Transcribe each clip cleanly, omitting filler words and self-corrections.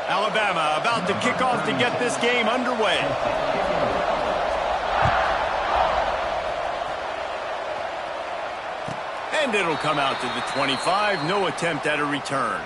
Alabama about to kick off to get this game underway. And it'll come out to the 25. No attempt at a return.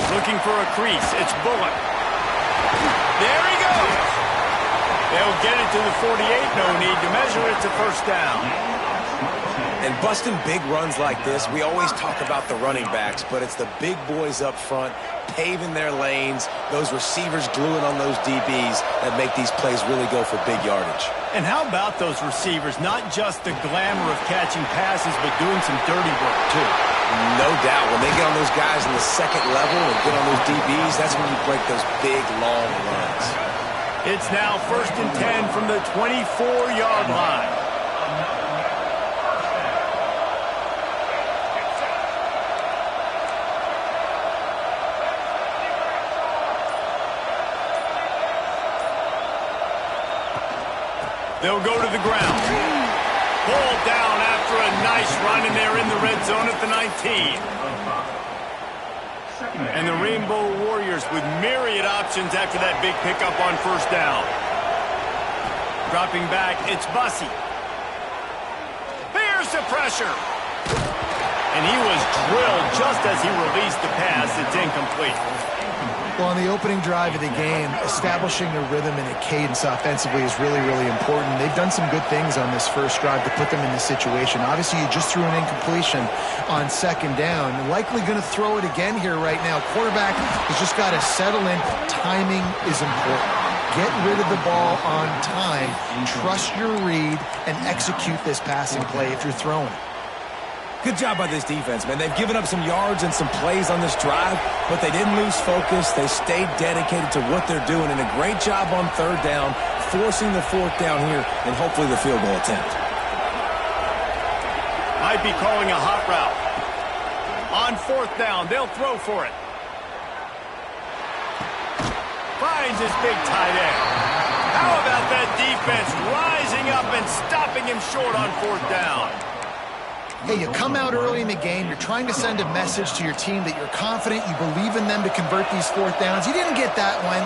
Looking for a crease. It's Bullock. There he goes. They'll get it to the 48. No need to measure. It's a first down. And busting big runs like this, we always talk about the running backs, but it's the big boys up front paving their lanes, those receivers gluing on those DBs that make these plays really go for big yardage. And how about those receivers? Not just the glamour of catching passes, but doing some dirty work, too. No doubt. When they get on those guys in the second level and get on those DBs, that's when you break those big, long runs. It's now 1st and 10 from the 24-yard line. They'll go to the ground. Pulled down after a nice run, and they're in the red zone at the 19. And the Rainbow Warriors with myriad options after that big pickup on first down. Dropping back, it's Bussey. Here's the pressure. And he was drilled just as he released the pass. It's incomplete. Well, on the opening drive of the game, establishing a rhythm and a cadence offensively is really, really important. They've done some good things on this first drive to put them in this situation. Obviously, you just threw an incompletion on second down. Likely going to throw it again here right now. Quarterback has just got to settle in. Timing is important. Get rid of the ball on time. Trust your read and execute this passing play if you're throwing it. Good job by this defense, man. They've given up some yards and some plays on this drive, but they didn't lose focus. They stayed dedicated to what they're doing, and a great job on third down, forcing the fourth down here, and hopefully the field goal attempt. Might be calling a hot route. On fourth down, they'll throw for it. Finds his big tight end. How about that defense rising up and stopping him short on fourth down? Hey, you come out early in the game, you're trying to send a message to your team that you're confident, you believe in them to convert these fourth downs. You didn't get that one,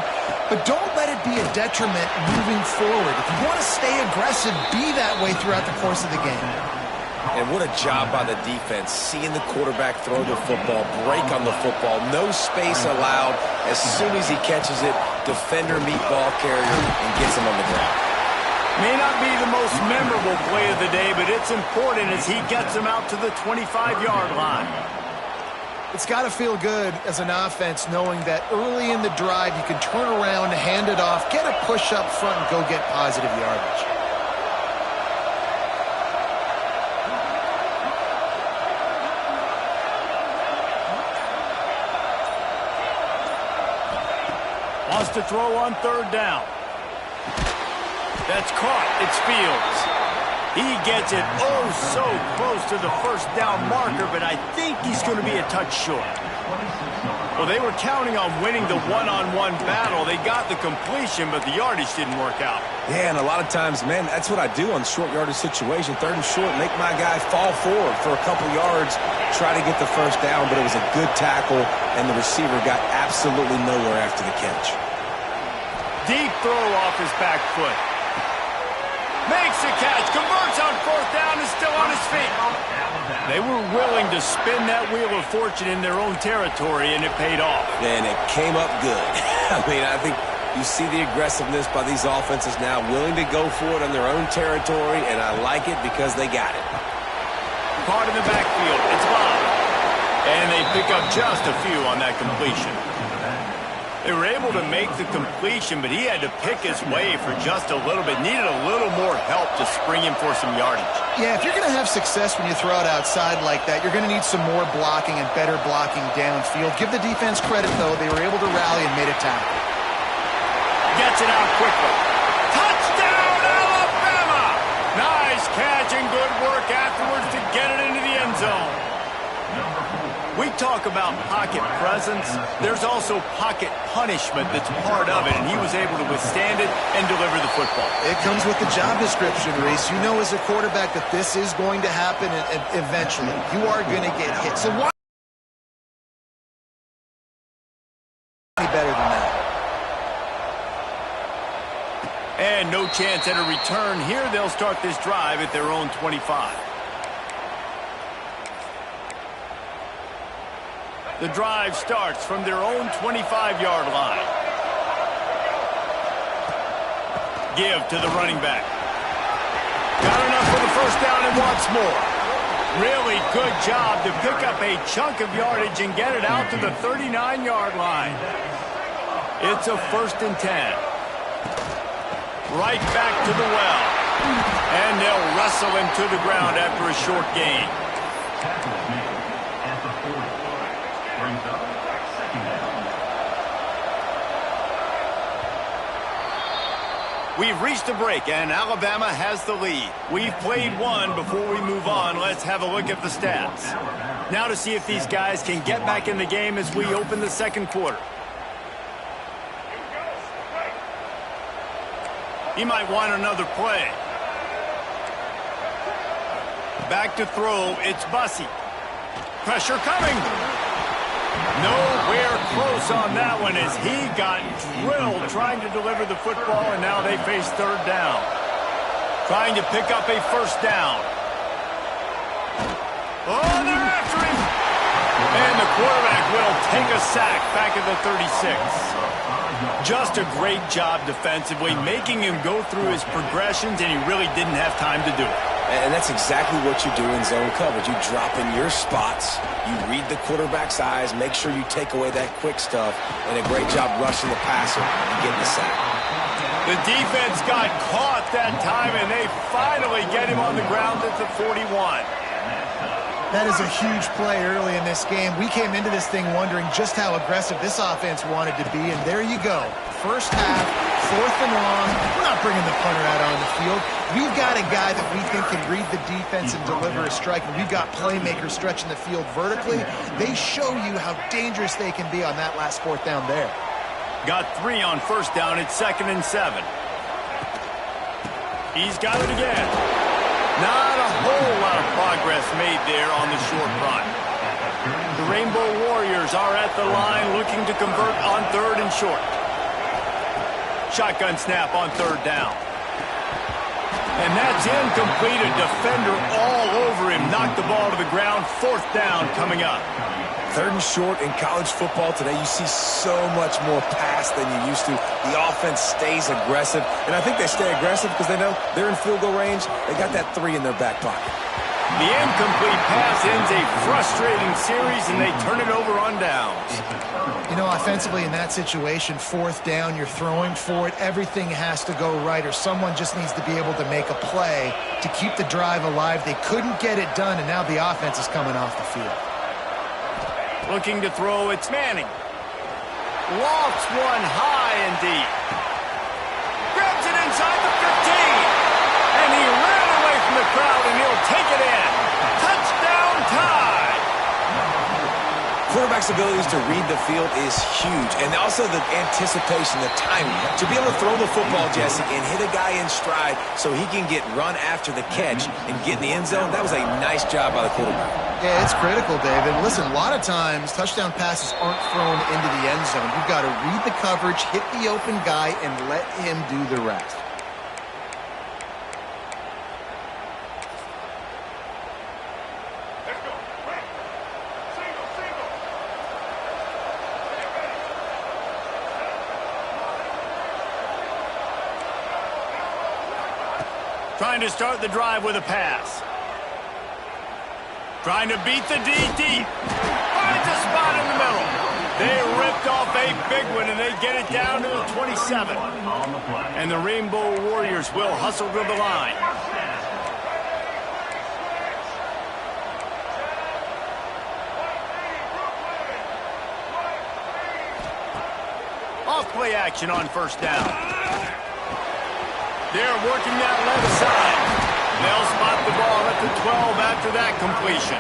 but don't let it be a detriment moving forward. If you want to stay aggressive, be that way throughout the course of the game. And what a job by the defense, seeing the quarterback throw the football, break on the football, no space allowed. As soon as he catches it, defender meet ball carrier and gets him on the ground. May not be the most memorable play of the day, but it's important as he gets him out to the 25-yard line. It's got to feel good as an offense knowing that early in the drive you can turn around, hand it off, get a push up front, and go get positive yardage. Wants to throw on third down. That's caught. It's Fields. He gets it oh so close to the first down marker, but I think he's going to be a touch short. Well, they were counting on winning the one-on-one battle. They got the completion, but the yardage didn't work out. Yeah, and a lot of times, man, that's what I do on short yardage situation. Third and short, make my guy fall forward for a couple yards, try to get the first down, but it was a good tackle, and the receiver got absolutely nowhere after the catch. Deep throw off his back foot. Makes the catch, converts on fourth down, and still on his feet. They were willing to spin that wheel of fortune in their own territory, and it paid off. And it came up good. I mean, I think you see the aggressiveness by these offenses now, willing to go for it on their own territory, and I like it because they got it. Caught in the backfield, it's Bob. And they pick up just a few on that completion. They were able to make the completion, but he had to pick his way for just a little bit. Needed a little more help to spring him for some yardage. Yeah, if you're going to have success when you throw it outside like that, you're going to need some more blocking and better blocking downfield. Give the defense credit, though. They were able to rally and made a tackle. Gets it out quickly. Touchdown, Alabama! catch and good work afterwards to get it into the end zone. We talk about pocket presence. There's also pocket punishment that's part of it, and he was able to withstand it and deliver the football. It comes with the job description, Reese. You know as a quarterback that this is going to happen eventually. You are going to get hit. So why better than that? And no chance at a return here. They'll start this drive at their own 25. The drive starts from their own 25-yard line. Give to the running back. Got enough for the first down and wants more. Really good job to pick up a chunk of yardage and get it out to the 39-yard line. It's a 1st and 10. Right back to the well. And they'll wrestle him to the ground after a short gain. We've reached a break, and Alabama has the lead. We've played one. Before we move on, let's have a look at the stats. Now to see if these guys can get back in the game as we open the second quarter. He might want another play. Back to throw, it's Bussey. Pressure coming. Nowhere close on that one as he got drilled trying to deliver the football, and now they face 3rd down. Trying to pick up a 1st down. Oh, they're after him! And the quarterback will take a sack back at the 36. Just a great job defensively, making him go through his progressions, and he really didn't have time to do it. And that's exactly what you do in zone coverage. You drop in your spots, you read the quarterback's eyes, make sure you take away that quick stuff, and a great job rushing the passer and getting the sack. The defense got caught that time, and they finally get him on the ground at the 41. That is a huge play early in this game. We came into this thing wondering just how aggressive this offense wanted to be, and there you go. First half, 4th and long. We're not bringing the punter out on the field. We've got a guy that we think can read the defense and deliver a strike, and we've got playmakers stretching the field vertically. They show you how dangerous they can be on that last 4th down there. Got 3 on 1st down. It's 2nd and 7. He's got it again. Not a whole lot of progress made there on the short run. The Rainbow Warriors are at the line looking to convert on 3rd and short. Shotgun snap on 3rd down. And that's incomplete. A defender all over him. Knocked the ball to the ground. 4th down coming up. 3rd and short in college football today, you see so much more pass than you used to. The offense stays aggressive, and I think they stay aggressive because they know they're in field goal range. They got that 3 in their back pocket. The incomplete pass ends a frustrating series, and they turn it over on downs. You know, offensively in that situation, 4th down, you're throwing for it. Everything has to go right, or someone just needs to be able to make a play to keep the drive alive. They couldn't get it done, and now the offense is coming off the field. Looking to throw, it's Manning. Lofts one high and deep. Grabs it inside the 15. And he ran away from the crowd, and he'll take it in. Touchdown tie. Quarterback's abilities to read the field is huge, and also the anticipation, the timing. To be able to throw the football, Jesse, and hit a guy in stride so he can get run after the catch and get in the end zone, that was a nice job by the quarterback. Yeah, it's critical, David. Listen, a lot of times touchdown passes aren't thrown into the end zone. You've got to read the coverage, hit the open guy, and let him do the rest. Trying to start the drive with a pass. Trying to beat the D deep. Finds a spot in the middle. They ripped off a big one, and they get it down to the 27. And the Rainbow Warriors will hustle to the line. Off play action on 1st down. They're working that left side. They'll spot the ball at the 12 after that completion.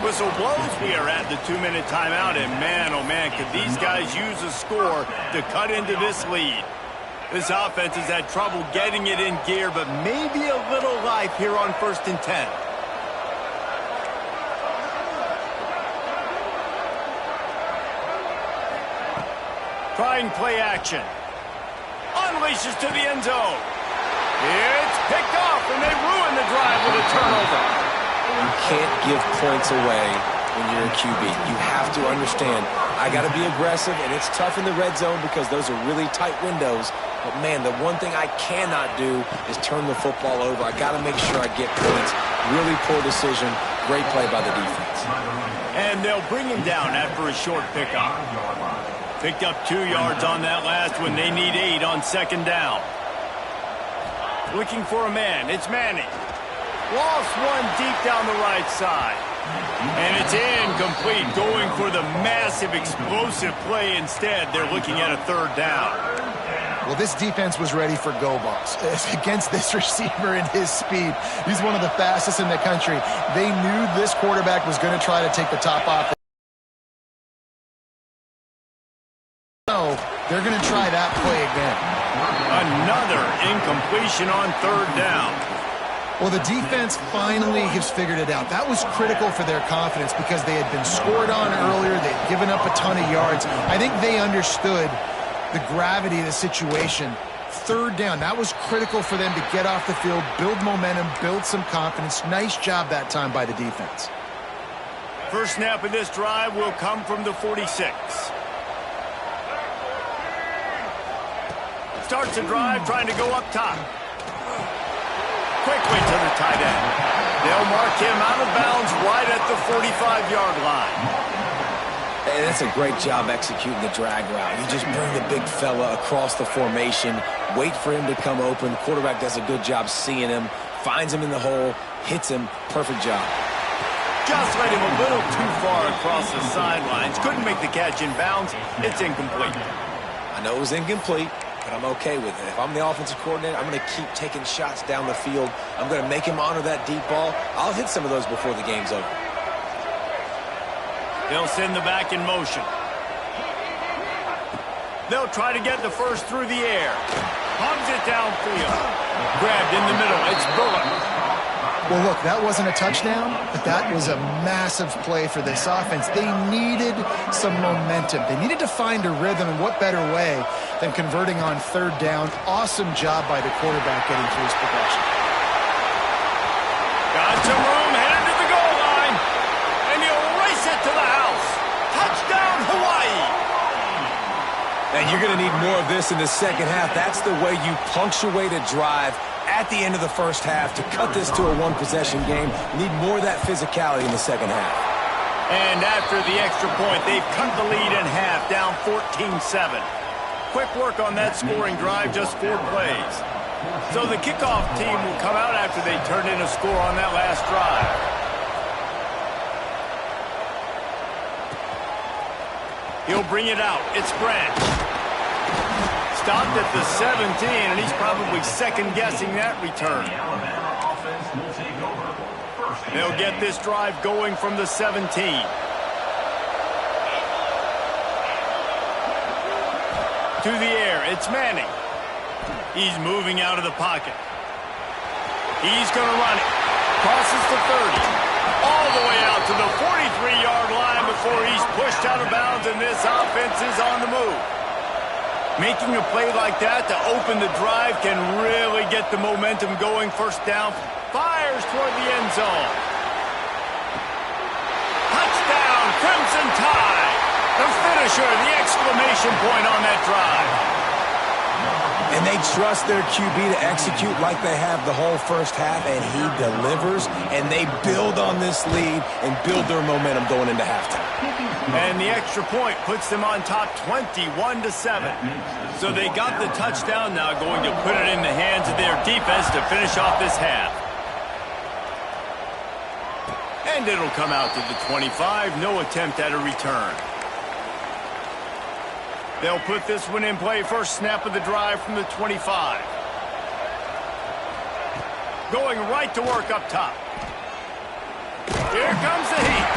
Whistle blows, we are at the 2-minute timeout, and man, oh man, could these guys use a score to cut into this lead. This offense has had trouble getting it in gear, but maybe a little life here on 1st and 10. Trying play action. Unleashes to the end zone. It's picked off, and they ruin the drive with a turnover. You can't give points away when you're a QB. You have to understand, I got to be aggressive, and it's tough in the red zone because those are really tight windows. But, man, the one thing I cannot do is turn the football over. I got to make sure I get points. Really poor decision. Great play by the defense. And they'll bring him down after a short pickup. Picked up 2 yards on that last one. They need 8 on 2nd down. Looking for a man. It's Manning. Lost one deep down the right side. And it's incomplete, going for the massive explosive play instead. They're looking at a 3rd down. Well, this defense was ready for go balls against this receiver and his speed. He's one of the fastest in the country. They knew this quarterback was going to try to take the top off. So they're going to try that play again. Another incompletion on 3rd down. Well, the defense finally has figured it out. That was critical for their confidence because they had been scored on earlier. They'd given up a ton of yards. I think they understood the gravity of the situation. 3rd down, that was critical for them to get off the field, build momentum, build some confidence. Nice job that time by the defense. First snap of this drive will come from the 46. Starts the drive trying to go up top. Quickly to the tight end. They'll mark him out of bounds right at the 45-yard line. And that's a great job executing the drag route. You just bring the big fella across the formation, wait for him to come open. Quarterback does a good job seeing him, finds him in the hole, hits him. Perfect job. Just let him a little too far across the sidelines. Couldn't make the catch in bounds. It's incomplete. I know it was incomplete, but I'm okay with it. If I'm the offensive coordinator, I'm going to keep taking shots down the field. I'm going to make him honor that deep ball. I'll hit some of those before the game's over. They'll send the back in motion. They'll try to get the first through the air. Hogs it downfield. Grabbed in the middle. It's Bullock. Well, look, that wasn't a touchdown, but that was a massive play for this offense. They needed some momentum. They needed to find a rhythm, and what better way than converting on 3rd down. Awesome job by the quarterback getting through his progression. Got some room, headed to the goal line, and he'll race it to the house. Touchdown, Hawaii. And you're going to need more of this in the 2nd half. That's the way you punctuate a drive at the end of the 1st half to cut this to a 1-possession game. You need more of that physicality in the 2nd half. And after the extra point, they've cut the lead in half, down 14-7. Quick work on that scoring drive, just 4 plays. So the kickoff team will come out after they turn in a score on that last drive. He'll bring it out. It's Branch. Stopped at the 17, and he's probably second-guessing that return. They'll get this drive going from the 17. To the air, it's Manning. He's moving out of the pocket. He's going to run it. Crosses the 30. All the way out to the 43-yard line before he's pushed out of bounds, and this offense is on the move. Making a play like that to open the drive can really get the momentum going. 1st down, fires toward the end zone. Touchdown, Crimson Tide. The finisher, the exclamation point on that drive. And they trust their QB to execute like they have the whole 1st half, and he delivers, and they build on this lead and build their momentum going into halftime. And the extra point puts them on top 21-7. So they got the touchdown, now going to put it in the hands of their defense to finish off this half. And it'll come out to the 25, no attempt at a return. They'll put this one in play. First snap of the drive from the 25. going right to work up top. Here comes the heat.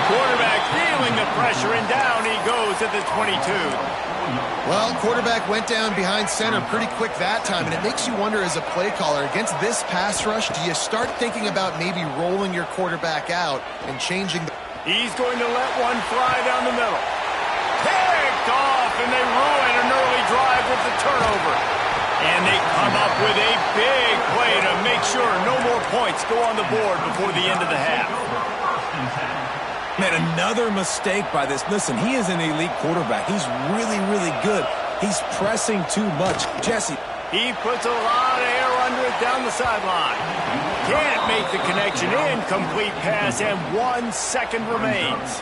Quarterback feeling the pressure, and down he goes at the 22. Well, quarterback went down behind center pretty quick that time, and it makes you wonder as a play caller, against this pass rush, do you start thinking about maybe rolling your quarterback out and changing the... He's going to let one fly down the middle. Picked off, and they ruin an early drive with the turnover. And they come up with a big play to make sure no more points go on the board before the end of the half. Man, another mistake by this. Listen, he is an elite quarterback. He's really, really good. He's pressing too much. Jesse. He puts a lot of air under it down the sideline. Can't make the connection. Incomplete pass, and 1 second remains.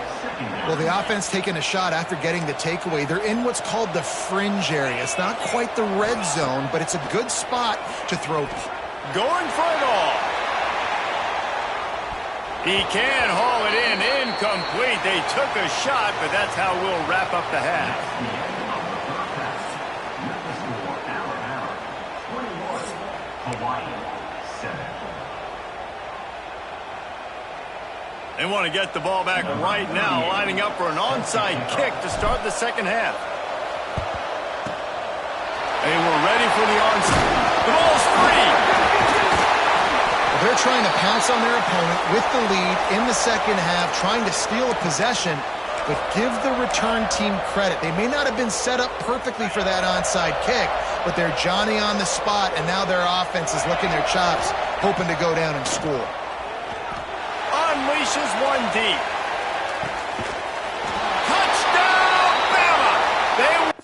Well, the offense taking a shot after getting the takeaway. They're in what's called the fringe area. It's not quite the red zone, but it's a good spot to throw. Going for it all. He can haul it in. Incomplete. They took a shot, but that's how we'll wrap up the half. They want to get the ball back right now, lining up for an onside kick to start the second half. They were ready for the onside. The ball's free. They're trying to pounce on their opponent with the lead in the second half, trying to steal a possession, but give the return team credit. They may not have been set up perfectly for that onside kick, but they're Johnny on the spot, and now their offense is licking their chops, hoping to go down and score. Unleashes one deep. Touchdown, Bama!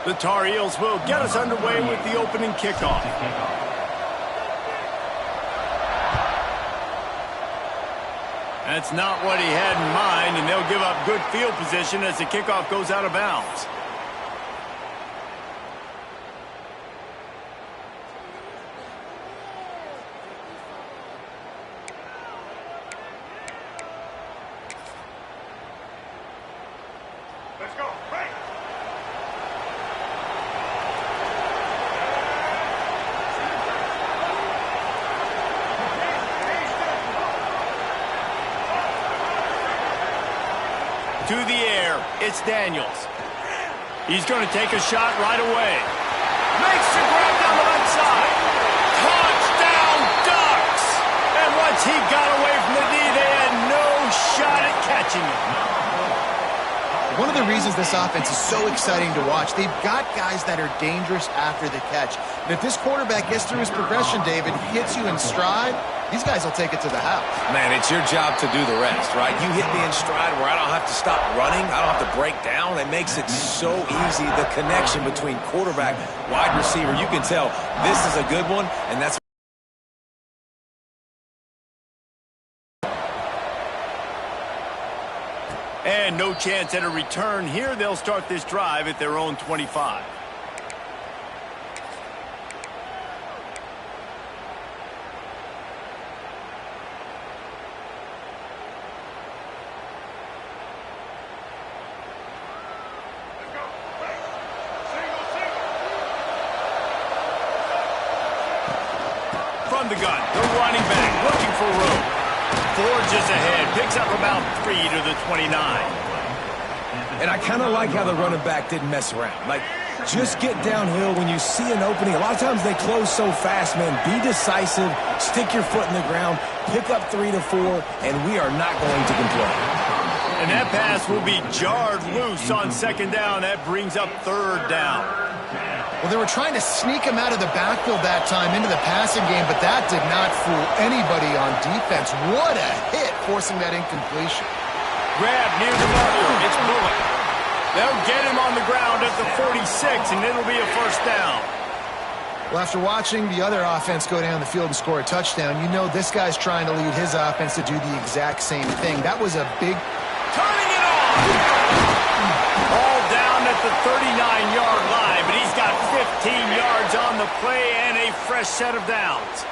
The Tar Heels will get us underway with the opening kickoff. That's not what he had in mind, and they'll give up good field position as the kickoff goes out of bounds. Let's go. Right. To the air, it's Daniels. He's going to take a shot right away. Makes the grab down the right side. Touchdown, Ducks! And once he got away from the knee, they had no shot at catching him. One of the reasons this offense is so exciting to watch, they've got guys that are dangerous after the catch. And if this quarterback gets through his progression, David, hits you in stride, these guys will take it to the house. Man, it's your job to do the rest, right? You hit me in stride where I don't have to stop running. I don't have to break down. It makes it so easy, the connection between quarterback, wide receiver. You can tell this is a good one, and that's And no chance at a return here. They'll start this drive at their own 25. From the gun, the running back looking for room. Forges ahead, picks up about 3 to the 29. And I kind of like how the running back didn't mess around. Like, just get downhill when you see an opening. A lot of times they close so fast, man. Be decisive, stick your foot in the ground, pick up 3 to 4, and we are not going to complain. And that pass will be jarred loose on second down. That brings up third down. Well, they were trying to sneak him out of the backfield that time into the passing game, but that did not fool anybody on defense. What a hit, forcing that incompletion. Grab near the marker. It's Bullock. They'll get him on the ground at the 46, and it'll be a first down. Well, after watching the other offense go down the field and score a touchdown, you know this guy's trying to lead his offense to do the exact same thing. That was a big... Turning it on! All down at the 39-yard line, but he's got 15 yards on the play and a fresh set of downs.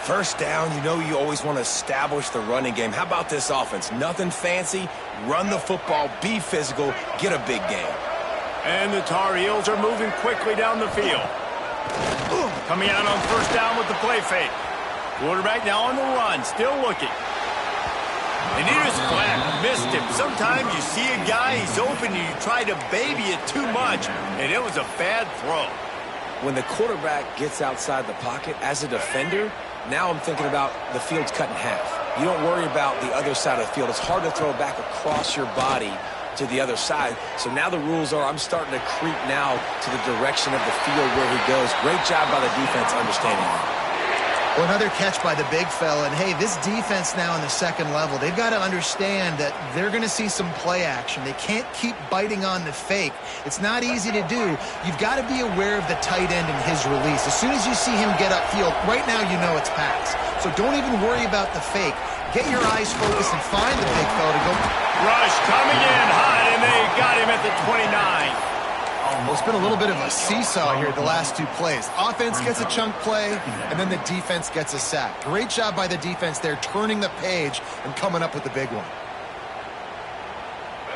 First down, you know you always want to establish the running game. How about this offense? Nothing fancy. Run the football, be physical, get a big game. And the Tar Heels are moving quickly down the field. Coming out on first down with the play fake. Quarterback now on the run, still looking. And he was flat, missed him. Sometimes you see a guy, he's open, and you try to baby it too much, and it was a bad throw. When the quarterback gets outside the pocket as a defender, now I'm thinking about the field's cut in half. You don't worry about the other side of the field. It's hard to throw back across your body to the other side. So now the rules are I'm starting to creep now to the direction of the field where he goes. Great job by the defense understanding that. Well, another catch by the big fella. And, hey, this defense now in the second level, they've got to understand that they're going to see some play action. They can't keep biting on the fake. It's not easy to do. You've got to be aware of the tight end and his release. As soon as you see him get upfield, right now you know it's pass. So don't even worry about the fake. Get your eyes focused and find the big fella to go. Rush coming in hot, and they got him at the 29. Well, it's been a little bit of a seesaw here the last two plays. Offense gets a chunk play, and then the defense gets a sack. Great job by the defense there, turning the page and coming up with the big one.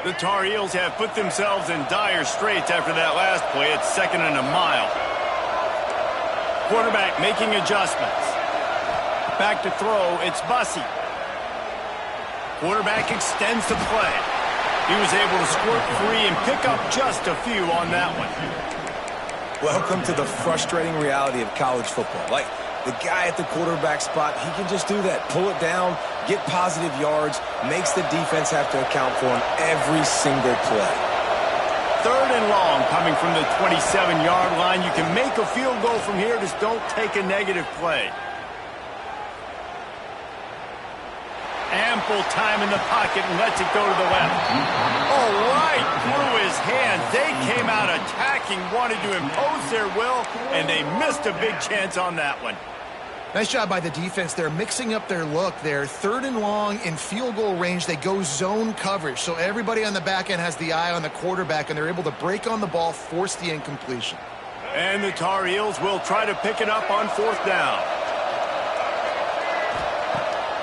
The Tar Heels have put themselves in dire straits after that last play. It's 2nd and a mile. Quarterback making adjustments. Back to throw, it's Bussey. Quarterback extends the play. He was able to squirt free and pick up just a few on that one. Welcome to the frustrating reality of college football. Like, the guy at the quarterback spot, he can just do that. Pull it down, get positive yards, makes the defense have to account for him every single play. 3rd and long coming from the 27-yard line. You can make a field goal from here, just don't take a negative play. Ample time in the pocket and lets it go to the left. Oh, right through his hands. They came out attacking, wanted to impose their will, and they missed a big chance on that one. Nice job by the defense. They're mixing up their look there. 3rd and long in field goal range. They go zone coverage. So everybody on the back end has the eye on the quarterback, and they're able to break on the ball, force the incompletion. And the Tar Heels will try to pick it up on 4th down.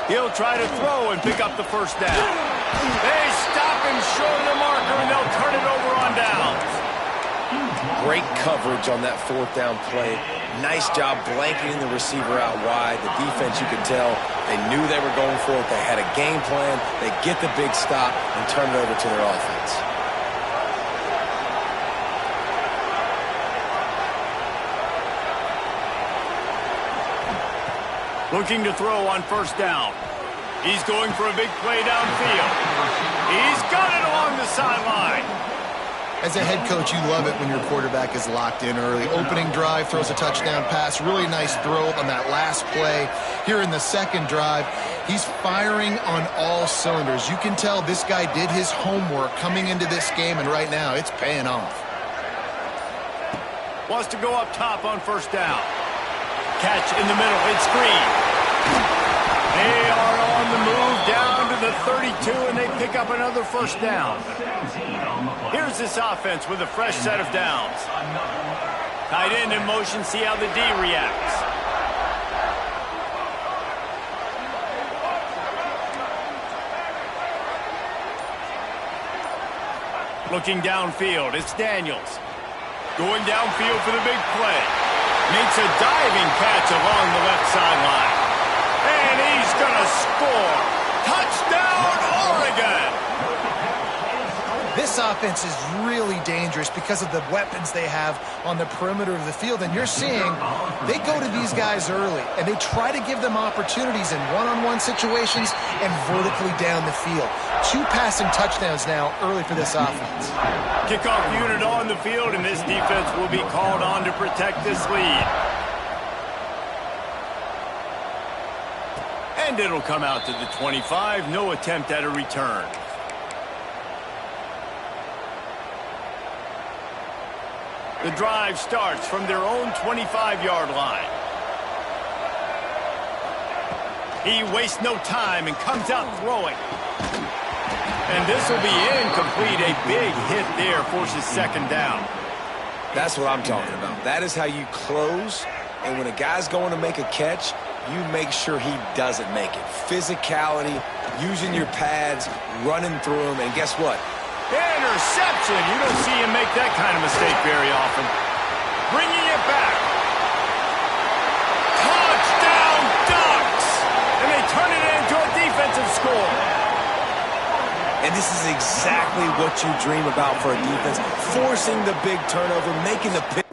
He'll try to throw and pick up the 1st down. They stop him short of the marker, and they'll turn it over on downs. Great coverage on that 4th down play. Nice job blanketing the receiver out wide. The defense, you could tell, they knew they were going for it. They had a game plan. They get the big stop and turn it over to their offense. Looking to throw on 1st down. He's going for a big play downfield. He's got it along the sideline. As a head coach, you love it when your quarterback is locked in early. Opening drive, throws a touchdown pass. Really nice throw on that last play. Here in the 2nd drive, he's firing on all cylinders. You can tell this guy did his homework coming into this game, and right now it's paying off. Wants to go up top on 1st down. Catch in the middle. It's Green. They are on the move down to the 32, and they pick up another 1st down. Here's this offense with a fresh set of downs. Tight end in motion, see how the D reacts. Looking downfield, it's Daniels. Going downfield for the big play. Makes a diving catch along the left sideline. And he's going to score. Touchdown, Oregon! This offense is really dangerous because of the weapons they have on the perimeter of the field. And you're seeing they go to these guys early, and they try to give them opportunities in one-on-one situations and vertically down the field. 2 passing touchdowns now early for this offense. Kickoff unit on the field, and this defense will be called on to protect this lead. And it'll come out to the 25. No attempt at a return. The drive starts from their own 25-yard line. He wastes no time and comes out throwing. And this will be incomplete. A big hit there forces 2nd down. That's what I'm talking about. That is how you close. And when a guy's going to make a catch, you make sure he doesn't make it. Physicality, using your pads, running through them, and guess what? Interception! You don't see him make that kind of mistake very often. Bringing it back. Touchdown Ducks! And they turn it into a defensive score. And this is exactly what you dream about for a defense. Forcing the big turnover, making the pick.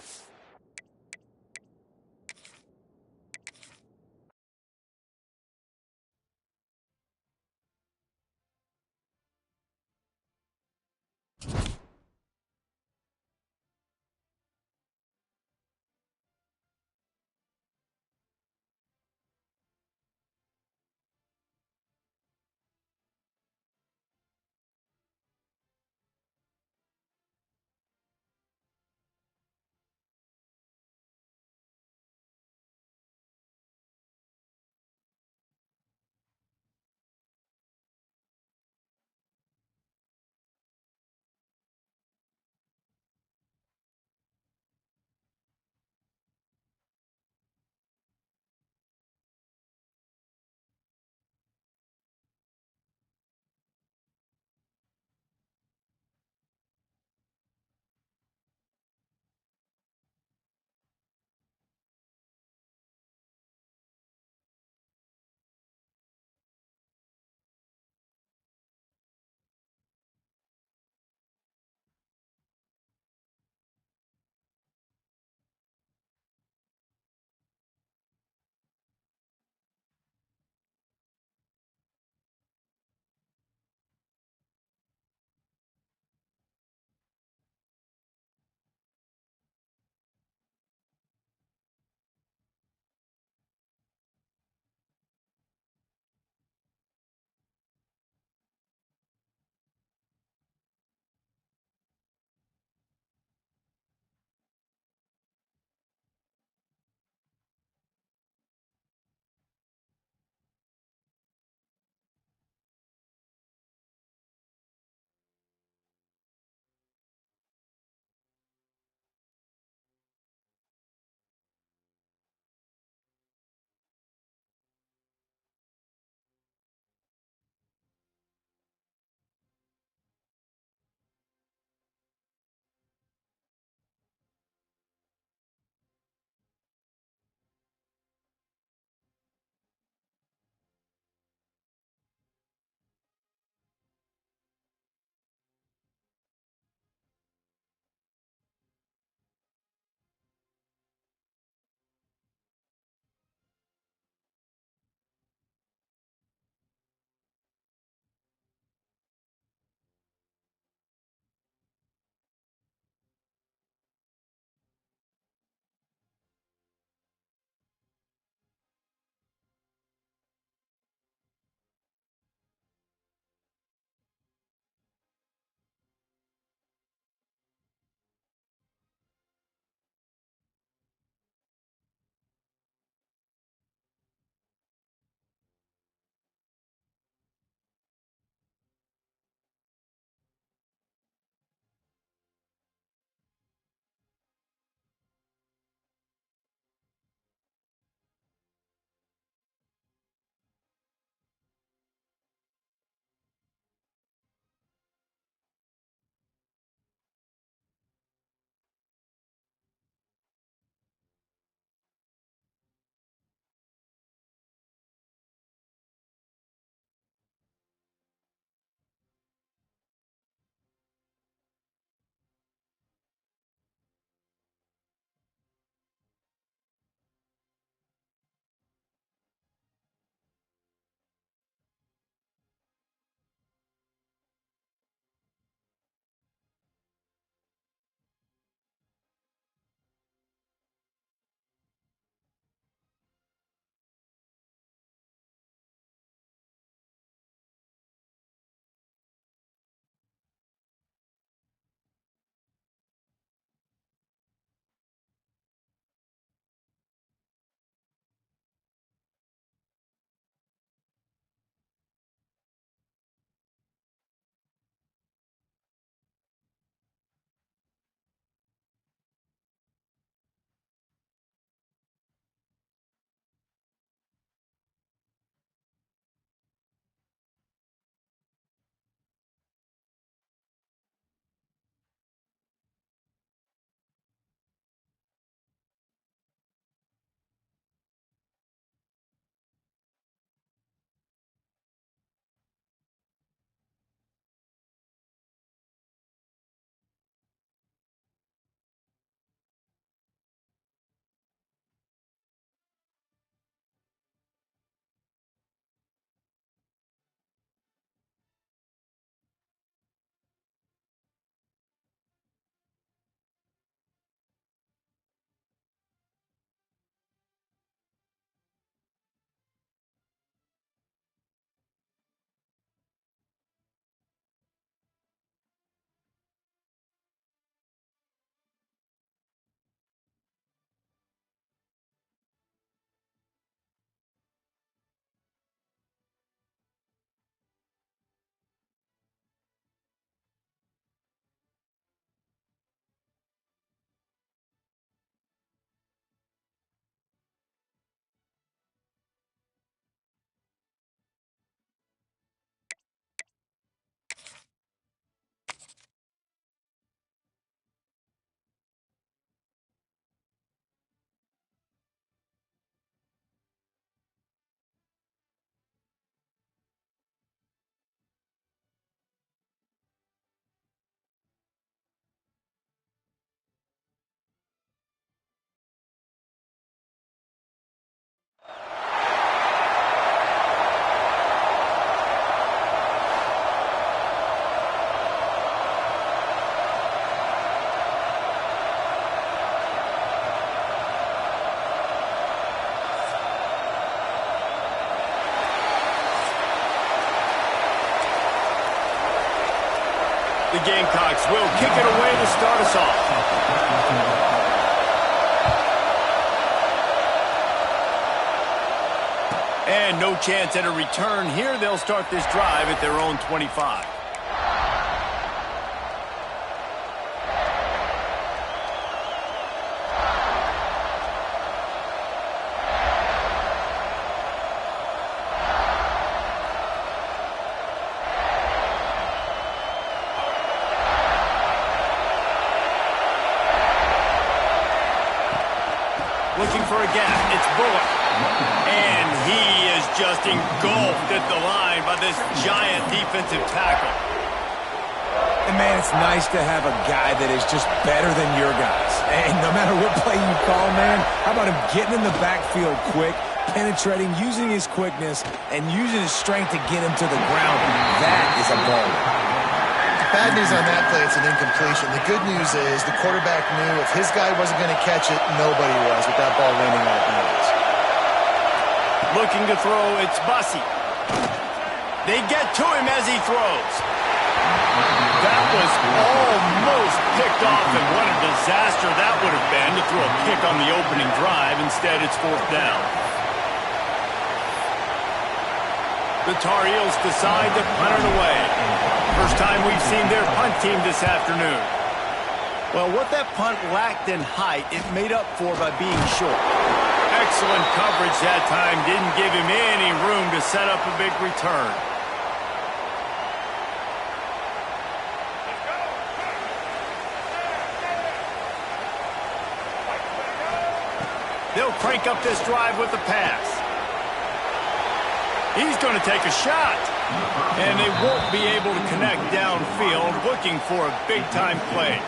The Gamecocks will kick it away to start us off. And no chance at a return here. They'll start this drive at their own 25. Looking for a gap. It's Bullock. And he is just engulfed at the line by this giant defensive tackle. And, man, it's nice to have a guy that is just better than your guys. And no matter what play you call, man, how about him getting in the backfield quick, penetrating, using his quickness, and using his strength to get him to the ground. That is a baller. Bad news on that play, it's an incompletion. The good news is the quarterback knew if his guy wasn't going to catch it, nobody was with that ball landing out of bounds. Looking to throw, it's Bussey. They get to him as he throws. That was almost picked off, and what a disaster that would have been to throw a pick on the opening drive. Instead, it's 4th down. The Tar Heels decide to punt it away. First time we've seen their punt team this afternoon. Well, what that punt lacked in height, it made up for by being short. Excellent coverage that time. Didn't give him any room to set up a big return. They'll crank up this drive with the pass. He's going to take a shot. And they won't be able to connect downfield, looking for a big-time play.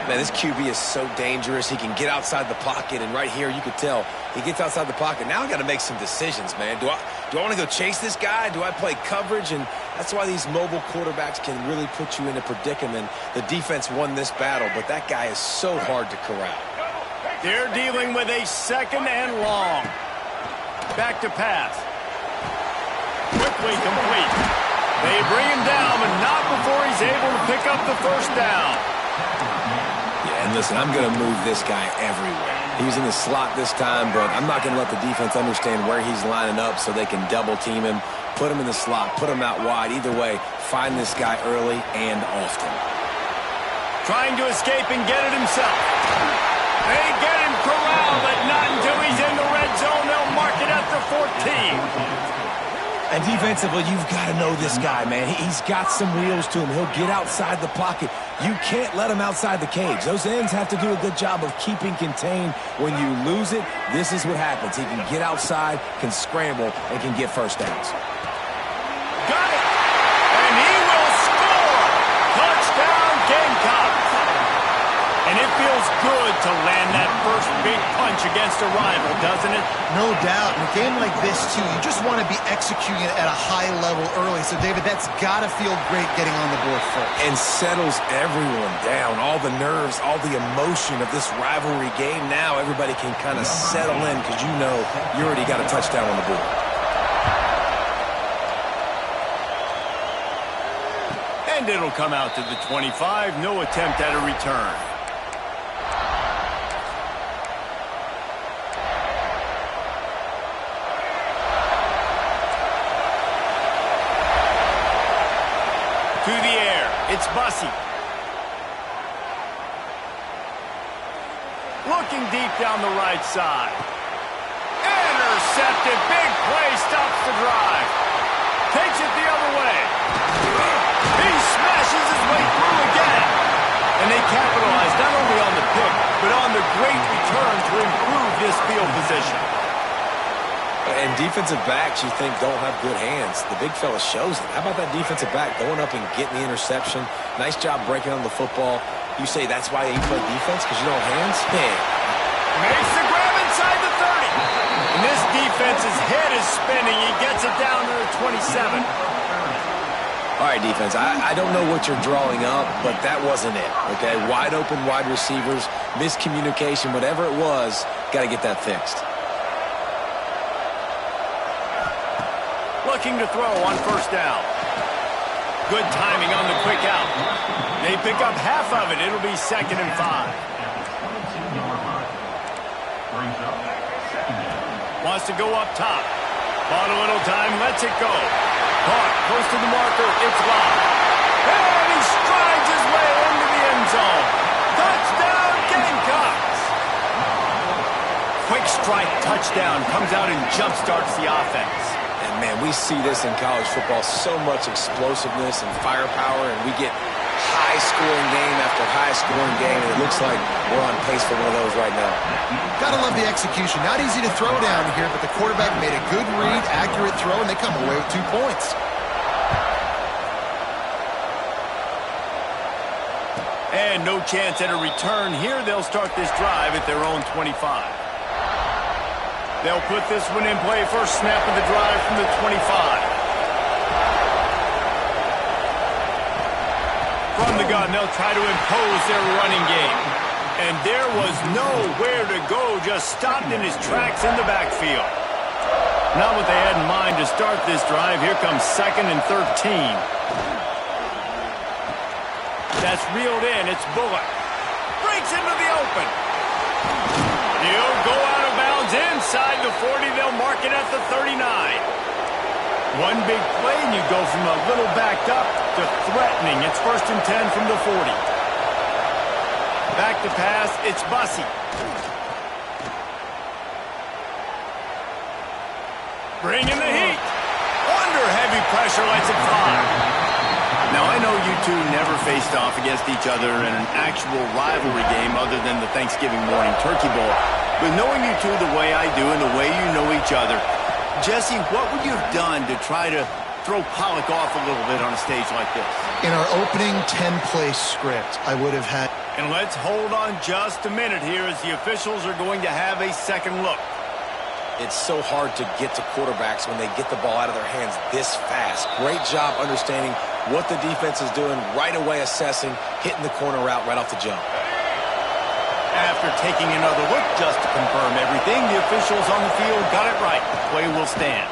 Man, this QB is so dangerous. He can get outside the pocket, and right here you could tell he gets outside the pocket. Now I got to make some decisions, man. Do I want to go chase this guy? Do I play coverage? And that's why these mobile quarterbacks can really put you in a predicament. The defense won this battle, but that guy is so hard to corral. They're dealing with a 2nd and long. Back to pass. Quickly complete. They bring him down, but not before he's able to pick up the 1st down. Yeah, and listen, I'm going to move this guy everywhere. He's in the slot this time, but I'm not going to let the defense understand where he's lining up so they can double team him, put him in the slot, put him out wide. Either way, find this guy early and often. Trying to escape and get it himself. They get him corralled, but not until he's in the red zone. They'll mark it at the 14. And defensively, you've got to know this guy, man. He's got some wheels to him. He'll get outside the pocket. You can't let him outside the cage. Those ends have to do a good job of keeping contained. When you lose it, this is what happens. He can get outside, can scramble, and can get 1st downs. Got it! And he will score! Touchdown, Gamecocks! And it feels good to land that first big punch against a rival, doesn't it? No doubt. In a game like this, too, you just want to be executing it at a high level early. So, David, that's got to feel great getting on the board first. And settles everyone down. All the nerves, all the emotion of this rivalry game. Now everybody can kind of settle in because you know you already got a touchdown on the board. And it'll come out to the 25. No attempt at a return. To the air, it's Bussey. Looking deep down the right side. Intercepted, big play, stops the drive. Takes it the other way. He smashes his way through again. And they capitalize not only on the pick, but on the great return to improve this field position. And defensive backs, you think, don't have good hands. The big fella shows it. How about that defensive back going up and getting the interception? Nice job breaking on the football. You say that's why you play defense, because you don't have hands? Man. Makes the grab inside the 30. And this defense's head is spinning. He gets it down to the 27. All right, defense, I don't know what you're drawing up, but that wasn't it, okay? Wide open wide receivers, miscommunication, whatever it was, got to get that fixed. Looking to throw on 1st down. Good timing on the quick out. They pick up half of it. It'll be 2nd and 5. Wants to go up top. Bought a little time, lets it go. Caught, close to the marker, it's locked. And he strides his way into the end zone. Touchdown, Gamecocks! Quick strike touchdown comes out and jump-starts the offense. And, man, we see this in college football, so much explosiveness and firepower, and we get high-scoring game after high-scoring game, and it looks like we're on pace for one of those right now. Gotta love the execution. Not easy to throw down here, but the quarterback made a good read, accurate throw, and they come away with 2 points. And no chance at a return here. They'll start this drive at their own 25. They'll put this one in play. First snap of the drive from the 25. From the gun, they'll try to impose their running game. And there was nowhere to go, just stopped in his tracks in the backfield. Not what they had in mind to start this drive. Here comes 2nd and 13. That's reeled in. It's Bullock. Breaks into the open. He'll go out of bounds inside the 40. They'll mark it at the 39. One big play, and you go from a little backed up to threatening. It's 1st and 10 from the 40. Back to pass, it's Bussey. Bringing the heat. Under heavy pressure, lets it fly. Now, I know you two never faced off against each other in an actual rivalry game other than the Thanksgiving morning Turkey Bowl. But knowing you two the way I do and the way you know each other, Jesse, what would you have done to try to throw Pollock off a little bit on a stage like this? In our opening 10-play script, I would have had... And let's hold on just a minute here as the officials are going to have a second look. It's so hard to get to quarterbacks when they get the ball out of their hands this fast. Great job understanding what the defense is doing, right away assessing, hitting the corner route right off the jump. After taking another look just to confirm everything, the officials on the field got it right. Play will stand.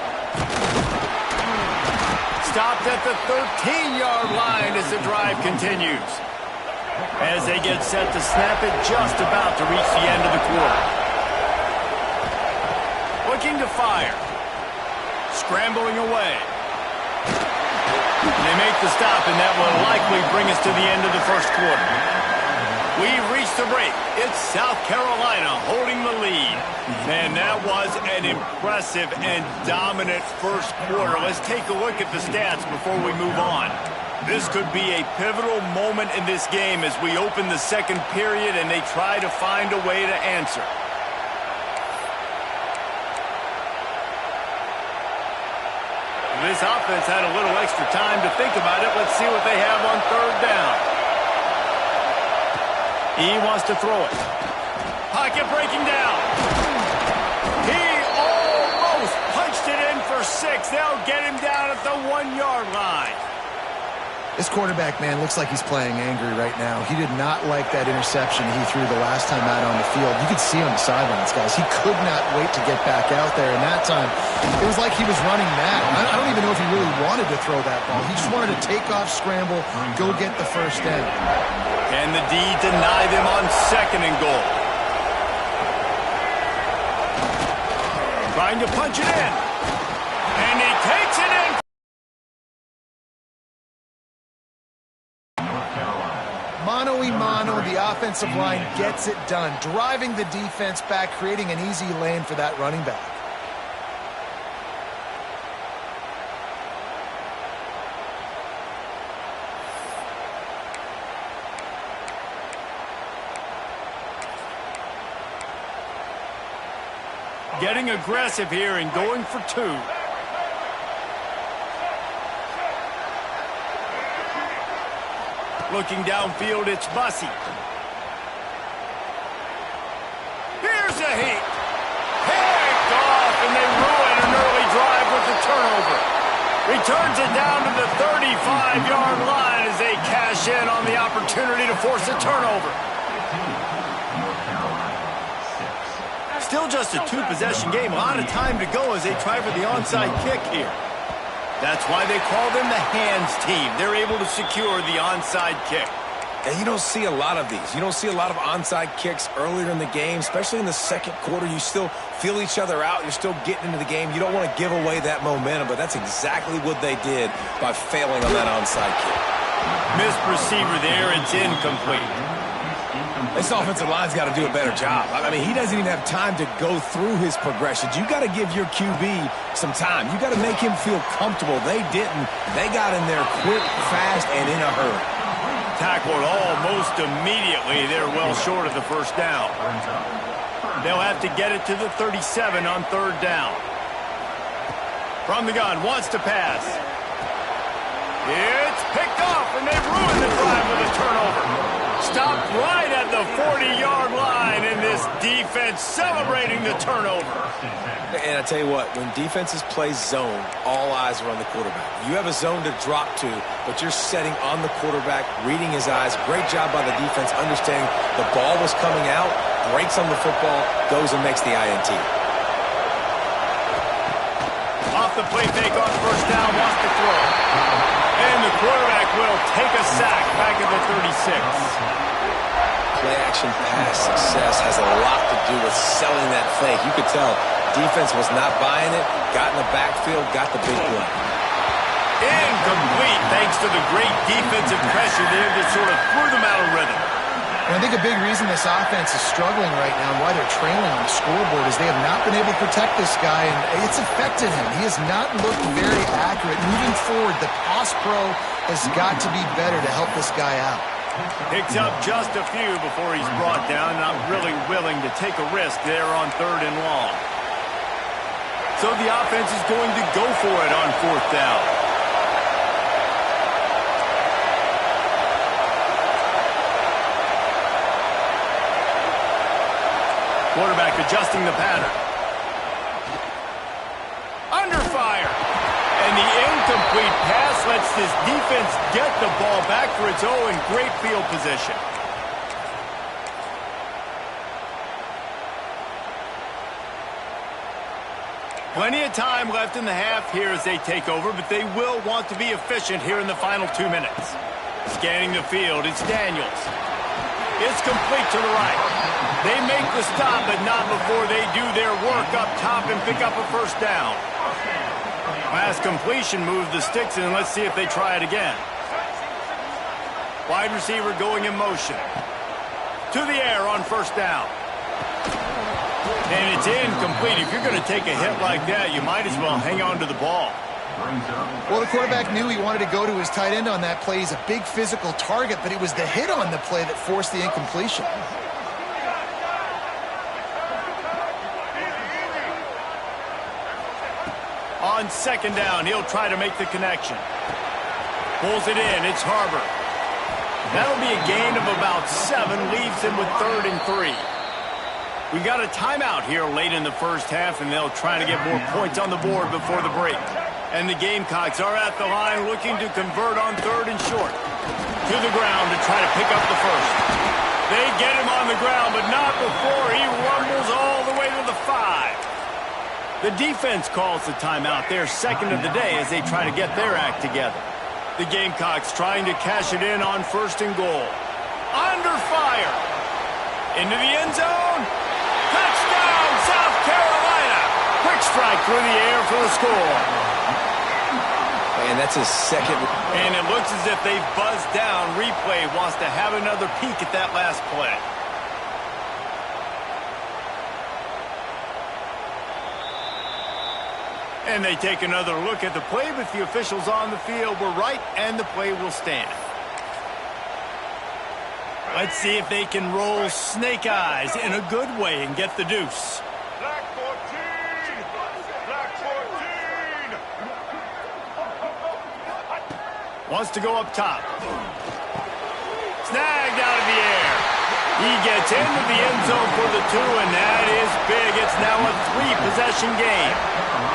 Stopped at the 13-yard line as the drive continues. As they get set to snap it, just about to reach the end of the quarter. Looking to fire. Scrambling away. They make the stop, and that will likely bring us to the end of the first quarter. We've reached the break. It's South Carolina holding the lead. Man, that was an impressive and dominant first quarter. Let's take a look at the stats before we move on. This could be a pivotal moment in this game as we open the second period and they try to find a way to answer. This offense had a little extra time to think about it. Let's see what they have on 3rd down. He wants to throw it. Pocket breaking down. He almost punched it in for 6. They'll get him down at the 1-yard line. This quarterback, man, looks like he's playing angry right now. He did not like that interception he threw the last time out on the field. You could see on the sidelines, guys. He could not wait to get back out there. And that time, it was like he was running mad. I don't even know if he really wanted to throw that ball. He just wanted to take off, scramble, go get the first down. Can the D deny them on 2nd and goal? Trying to punch it in. And he takes it in. Mano-a-mano, the offensive line gets it done, driving the defense back, creating an easy lane for that running back. Getting aggressive here and going for 2. Looking downfield, it's Bussey. Here's a heat. Picked off, and they ruin an early drive with the turnover. Returns it down to the 35-yard line as they cash in on the opportunity to force a turnover. Still just a 2-possession game. A lot of time to go as they try for the onside kick here. That's why they call them the hands team. They're able to secure the onside kick. And you don't see a lot of these. You don't see a lot of onside kicks earlier in the game, especially in the second quarter. You still feel each other out. You're still getting into the game. You don't want to give away that momentum, but that's exactly what they did by failing on that onside kick. Missed receiver there. It's incomplete. This offensive line's got to do a better job. I mean, he doesn't even have time to go through his progressions. You got to give your QB some time. You got to make him feel comfortable. They didn't. They got in there quick, fast, and in a hurry. Tackled almost immediately. They're well short of the first down. They'll have to get it to the 37 on third down. From the gun, wants to pass. It's picked off, and they've ruined the drive with a turnover. Stopped right at the 40-yard line, and this defense celebrating the turnover. And I tell you what, when defenses play zone, all eyes are on the quarterback. You have a zone to drop to, but you're setting on the quarterback, reading his eyes. Great job by the defense, understanding the ball was coming out, breaks on the football, goes and makes the INT. Off the play fake on first down, wants to throw. And the quarterback will take a sack back at the 36. Play-action pass success has a lot to do with selling that fake. You could tell defense was not buying it, got in the backfield, got the big play. Incomplete thanks to the great defensive pressure there that sort of threw them out of rhythm. And I think a big reason this offense is struggling right now and why they're trailing on the scoreboard is they have not been able to protect this guy, and it's affected him. He has not looked very accurate. Moving forward, the pass pro has got to be better to help this guy out. Picks up just a few before he's brought down. Not really willing to take a risk there on third and long. So the offense is going to go for it on fourth down. Quarterback adjusting the pattern. Under fire. And the incomplete pass lets this defense get the ball back for its own in great field position. Plenty of time left in the half here as they take over, but they will want to be efficient here in the final 2 minutes. Scanning the field, it's Daniels. It's complete to the right. They make the stop, but not before they do their work up top and pick up a first down. Pass completion moves the sticks in. Let's see if they try it again. Wide receiver going in motion. To the air on first down. And it's incomplete. If you're going to take a hit like that, you might as well hang on to the ball. Well, the quarterback knew he wanted to go to his tight end on that play. He's a big physical target, but it was the hit on the play that forced the incompletion. On second down, he'll try to make the connection. Pulls it in. It's Harbor. That'll be a gain of about 7. Leaves him with 3rd and 3. We got a timeout here late in the first half, and they'll try to get more points on the board before the break. And the Gamecocks are at the line looking to convert on 3rd and short. To the ground to try to pick up the first. They get him on the ground, but not before he rumbles all the way to the 5. The defense calls the timeout, their second of the day, as they try to get their act together. The Gamecocks trying to cash it in on 1st and goal. Under fire. Into the end zone. Touchdown, South Carolina. Quick strike through the air for the score. And that's his second. And it looks as if they've buzzed down. Replay wants to have another peek at that last play. And they take another look at the play, but the officials on the field were right, and the play will stand. Let's see if they can roll snake eyes in a good way and get the deuce. Black 14! Black 14! Wants to go up top. Snagged out of the air. He gets into the end zone for the 2, and that is big. It's now a 3-possession game.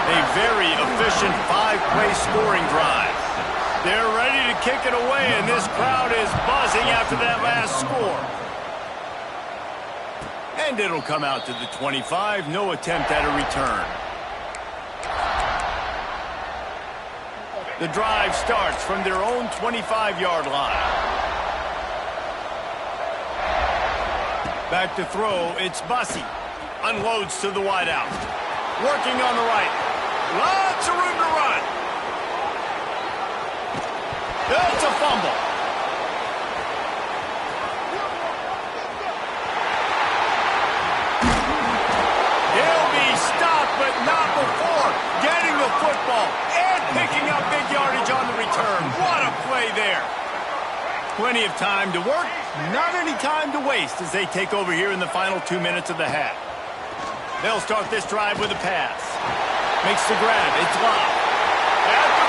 A very efficient 5-play scoring drive. They're ready to kick it away, and this crowd is buzzing after that last score. And it'll come out to the 25. No attempt at a return. The drive starts from their own 25-yard line. Back to throw, it's Bussey. Unloads to the wideout. Working on the right. Lots of room to run. It's a fumble. He'll be stopped, but not before getting the football and picking up big yardage on the return. What a play there. Plenty of time to work, not any time to waste as they take over here in the final 2 minutes of the half. They'll start this drive with a pass. Makes the grab. It's Love. At the